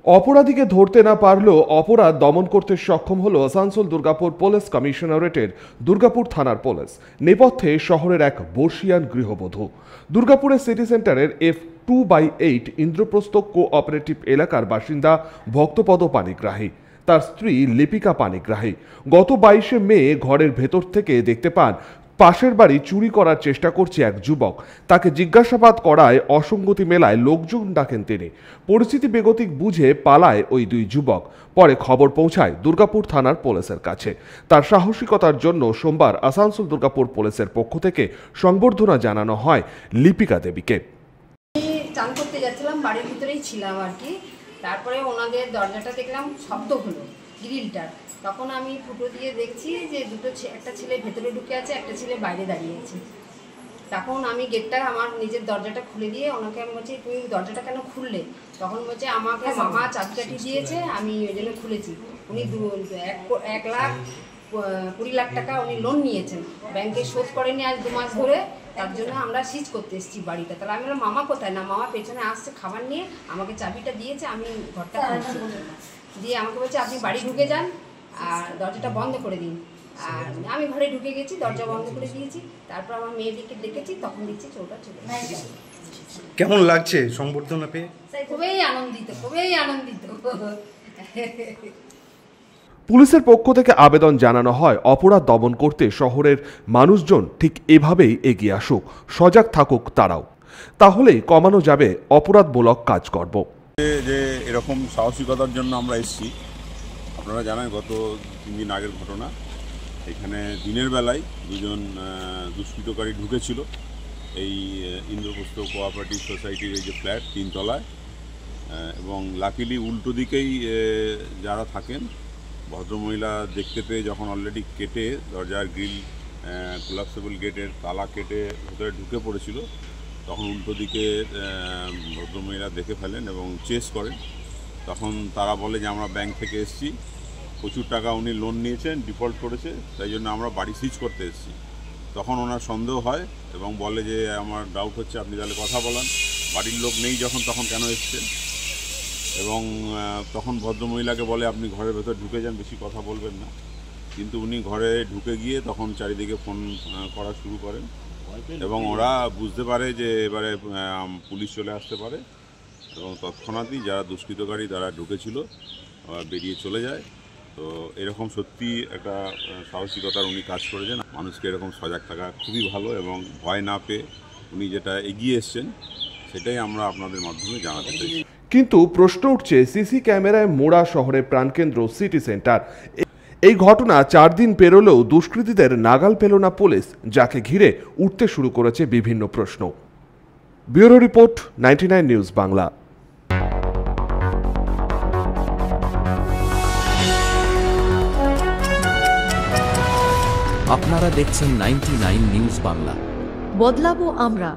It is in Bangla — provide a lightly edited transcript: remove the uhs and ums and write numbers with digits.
অপরাধীকে ধরতে না পারলেও অপরাধ দমন করতে সক্ষম হলো আসানসোল দুর্গাপুর পুলিশ কমিশনারেটের দুর্গাপুর থানার পুলিশ। নেপথ্যে শহরের এক বর্ষিয়ান গৃহবধূ। দুর্গাপুরের সিটি সেন্টারের F2/8 ইন্দ্রপ্রস্থ কোঅপারেটিভ এলাকার বাসিন্দা ভক্তপদ পানিগ্রাহী, তার স্ত্রী লিপিকা পানিগ্রাহী গত 22শে মে ঘরের ভেতর থেকে দেখতে পান পাশের বাড়ি চুরি করার চেষ্টা করছে এক যুবক। তাকে জিজ্ঞাসাবাদ করায় অসঙ্গতি মেলায় লোকজন ডাকেন তিনি। পরিস্থিতি বেগতিক বুঝে পালায় ওই দুই যুবক। পরে খবর পৌঁছায় দুর্গাপুর থানার পুলিশের কাছে। তার সাহসিকতার জন্য সোমবার আসানসোল দুর্গাপুর পুলিশের পক্ষ থেকে সংবর্ধনা জানানো হয় লিপিকা দেবীকে। চান করতে যাচ্ছিলাম, বাড়ির ভিতরেই ছিলাম আর কি। তারপরে ওনাদের দরজাটা দেখলাম শব্দ হলো গ্রিলটার। তখন আমি ফুটো দিয়ে দেখছি যে একটা ছেলে ভেতরে ঢুকে আছে, একটা ছেলে বাইরে দাঁড়িয়ে আছে। তখন আমি গেটটা আমার নিজের দরজাটা খুলে দিয়ে ওনাকে আমি বলছি, তুমি দরজাটা কেন খুললে? তখন বলছে আমাকে মামা চাবিকাঠি দিয়েছে, আমি ওই জন্য খুলেছি। উনি 1,20,00,000 টাকা উনি লোন নিয়েছেন, ব্যাংকে শোধ করেনি আজ 2 মাস ধরে। তার জন্য আমরা সিজ করতে এসেছি বাড়িটা। তাহলে আমি বললাম মামা কোথায়? না, মামা পেছনে আসছে খাবার নিয়ে, আমাকে চাবিটা দিয়েছে, আমি ঘরটা দিয়ে আমাকে বলছে আপনি বাড়ি ঢুকে যান আর দরজাটা বন্ধ করে দিন। আর আমি ঘরে ঢুকে গেছি, দরজা বন্ধ করে দিয়েছি। তারপর আমার মেয়েদিকে ডেকেছি, তখন দেখছি চোরটা চলে গেছে। কেমন লাগছে সংবর্ধনা পেয়ে? খুবই আনন্দিত, খুবই আনন্দিত। পুলিশের পক্ষ থেকে আবেদন জানানো হয় অপরাধ দমন করতে শহরের মানুষজন ঠিক এভাবেই এগিয়ে আসুক, সজাগ থাকুক তারাও, তাহলেই কমানো যাবে অপরাধমূলক কাজকর্ম। যে এরকম সাহসিকতার জন্য আমরা এসেছি। আপনারা জানেন গত 3 দিন আগের ঘটনা, এখানে দিনের বেলায় দুজন দুষ্কৃতকারী ঢুকেছিল এই ইন্দ্রপ্রস্থ কোঅপারেটিভ সোসাইটির এই যে ফ্ল্যাট 3 তলায়, এবং লাকিলি উল্টো দিকেই যারা থাকেন ভদ্রমহিলা দেখতে পেয়ে যখন অলরেডি কেটে দরজার গ্রিল কোলাপসেবল গেটের তালা কেটে ভেতরে ঢুকে পড়েছিল, তখন উল্টো দিকে ভদ্রমহিলা দেখে ফেলেন এবং চেস করেন। তখন তারা বলে যে আমরা ব্যাংক থেকে এসেছি, প্রচুর টাকা উনি লোন নিয়েছেন, ডিফল্ট করেছে, তাই জন্য আমরা বাড়ি সিজ করতে এসেছি। তখন ওনার সন্দেহ হয় এবং বলে যে আমার ডাউট হচ্ছে, আপনি তাহলে কথা বলান, বাড়ির লোক নেই যখন তখন কেন এসছেন? এবং তখন ভদ্রমহিলাকে বলে আপনি ঘরের ভেতর ঢুকে যান, বেশি কথা বলবেন না। কিন্তু উনি ঘরে ঢুকে গিয়ে তখন চারিদিকে ফোন করা শুরু করেন এবং ওরা বুঝতে পারে যে এবারে পুলিশ চলে আসতে পারে এবং তৎক্ষণাৎই যারা দুষ্কৃতকারী তারা ঢুকেছিল বেরিয়ে চলে যায়। তো এরকম সত্যি একটা সাহসিকতার উনি কাজ করেছেন। মানুষকে এরকম সজাগ থাকা খুবই ভালো এবং ভয় না পেয়ে উনি যেটা এগিয়ে এসছেন সেটাই আমরা আপনাদের মাধ্যমে জানাতে চাই। কিন্তু প্রশ্ন উঠছে সিসি ক্যামেরায় মোড়া শহরের প্রাণকেন্দ্র সিটি সেন্টার। এই ঘটনা 4 দিন পেরোলেও দুষ্কৃতীদের নাগাল পেল না পুলিশ, যাকে ঘিরে উঠতে শুরু করেছে বিভিন্ন প্রশ্ন। Bureau report, 99 news Bangla. আপনারা দেখছেন 99 নিউজ বাংলা। বদলাবো আমরা।